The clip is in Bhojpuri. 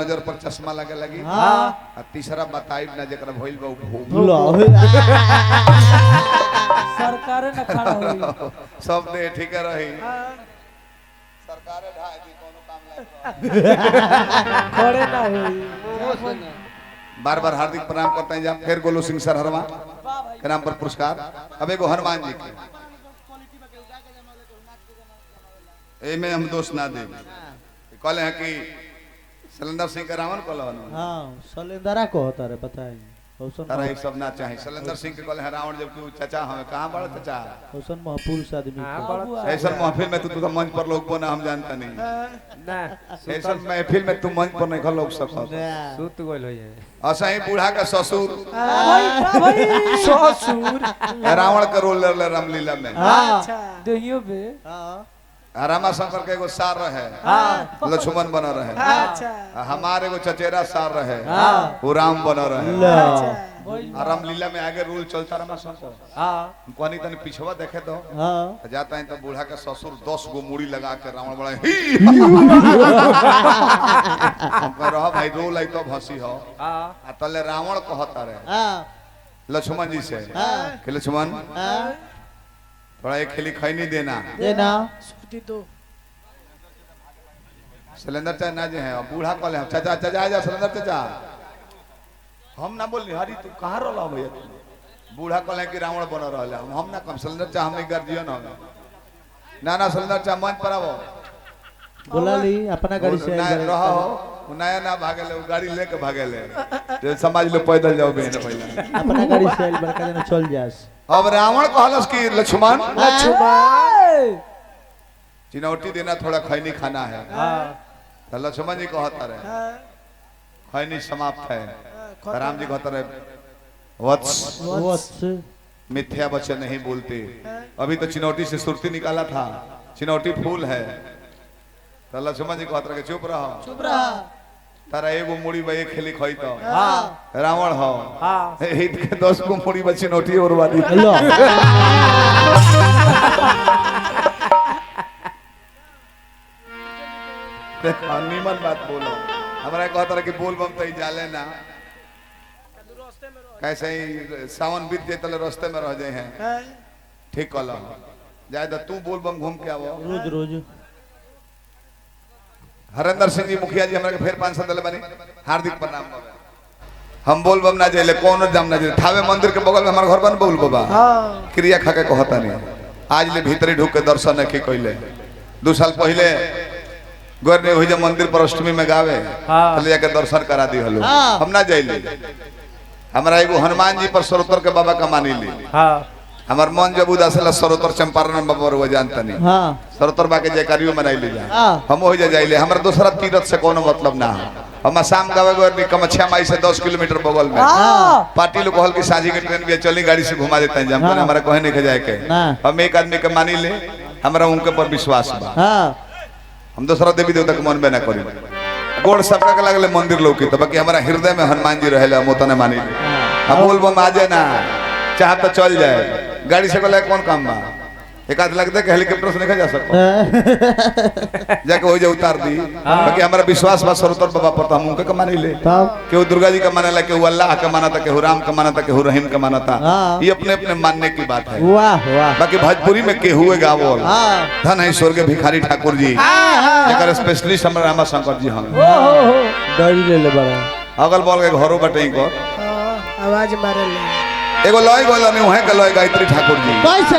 नजर पर चश्मा लगे लगी और तीसरा बताइब ना जरा भइल बा सरकार न खड़ा होई सब दे ठीक रही सरकार ढा दी कोनो काम लायक खड़े ना होई बार बार हार्दिक प्रणाम करते हैं जब फिर गोलू सिंह सर हरवा के नाम पर पुरस्कार। अब एगो हनुमान जी के में हम दोष ना दे कहले हैं कि शैलेंद्र सिंह के रावण कहल हां शैलेंद्रा को होता रे बताई तारा एक सब ना चाहे शैलेंद्र सिंह के कहले हैं रावण जब तू चाचा हमें कहां बड़ा चाचा हुसैन महफूज आदमी ऐसा महफिल में तू मंच पर लोग को ना हम जानता नहीं ना ऐसा महफिल में तू मंच पर नहीं लोग सकत सूत गोल हो जाए ऐसा ही बूढ़ा का ससुर ससुर रावण का रोल ले रामलीला में अच्छा दहियो पे रामा शंकर के एगो सार रहे लक्ष्मण बना रहे अच्छा हमारे एगो चचेरा सार रहे वो राम बना रहे रामलीला में आगे रूल चलता रामा शंकर कहनी तनी पिछवा देखे तो जाता है तो बूढ़ा का ससुर 10 गो मूड़ी लगा के रावण बड़ा रहा भाई रोल आई तो हंसी हो तले रावण कहता रहे लक्ष्मण जी से कि लक्ष्मण थोड़ा एक खेली खैनी देना दो सिलेंडर चाहे ना जे है बूढ़ा कहले चाचा चाचा जा सिलेंडर चाचा हम ना बोली हरी तू कहां रहला भैया तू बूढ़ा कहले कि रावण बन रहला हम ना कम सिलेंडर चाहे हम गार्जियन हो ना ना सिलेंडर चाहे मंच पर आवो बोला ली अपना गाड़ी से रहो नया ना भागेले वो गाड़ी लेके भागेले जो समाज लोग पैदल जाओ बहन पहले अपना गाड़ी से बड़का दिन चल जास अब रावण कहलस कि लक्ष्मण चिनौटी देना थोड़ा खैनी खाना है तो लक्ष्मण जी कहता रहे खैनी समाप्त है राम जी कहता रहे वत्स मिथ्या वचन नहीं बोलते अभी तो चिनौटी से सुरती निकाला था चिनौटी फूल है तो लक्ष्मण जी कहता रहे चुप रहो तारा एगो मुड़ी बे खेली खोई तो रावण हो हित के 10 गो मुड़ी बची नोटी और वाली नीमन बात बोलो हमरा कहता रहे कि बोल बम तो जाले ना कैसे ही सावन बीत जाए तले रास्ते में रह जाए हैं ठीक कहला जाए तो तू बोल बम घूम के आवो रोज रोज हरेंद्र सिंह जी मुखिया जी हमरा के फिर 500 दले बनी हार्दिक प्रणाम हम बोल बम ना जाइले कोनो जाम ना जाइले थावे मंदिर के बगल में हमार घर बन बोल बाबा क्रिया खा के कहता नहीं आज ले भीतरी ढुक के दर्शन नहीं कइले 2 साल पहले गोर ने होई जे मंदिर पर अष्टमी में गावे चले जाके दर्शन करा दी हलो हम ना जाइले हमरा एगो हनुमान जी पर सरोतर के बाबा का मानी ली हमार मन जब उदासला सरोतर चंपारण बाबा रो जानता नहीं सरोतर बा के जयकारियो मनाई ले जा हम हो जाइले हमरा दूसरा तीरथ से कोनो मतलब ना हम शाम गावे गोर नि कमछिया माई से 10 किलोमीटर बगल में पार्टी लोग कहल की साझी के ट्रेन भी चली गाड़ी से घुमा देते हैं जब हमरा कहे नहीं के जाए के हम एक आदमी के मानी ले हमरा उनके पर विश्वास बा हम दूसरा देवी देवता के मन में ना करी गोड़ सबका के लगले मंदिर लौकी तो बाकी हमारा हृदय में हनुमान जी रहेला मोतने मानी ले हम बोल बम आ जाए ना चाह तो चल जाए गाड़ी से कहले कौन काम बा एक आध लगता है कि हेलीकॉप्टर से नहीं जा सकता जाके हो जाए उतार दी बाकी हमारा विश्वास बा सरोतर बाबा पर तो हम उनके मानी ले केहू दुर्गा जी का माने ला केहू अल्लाह का माना था केहू राम का माना था केहू रहीम का माना था ये अपने अपने मानने की बात है बाकी भोजपुरी में केहू गावल धन है स्वर्गीय भिखारी ठाकुर जी जकर स्पेशलिस्ट हमारा रामा शंकर जी हम गाड़ी ले ले बड़ा अगल बगल के घरों बटे को आवाज मारे एगो लय बोला नहीं है के लय गायत्री ठाकुर जी कैसे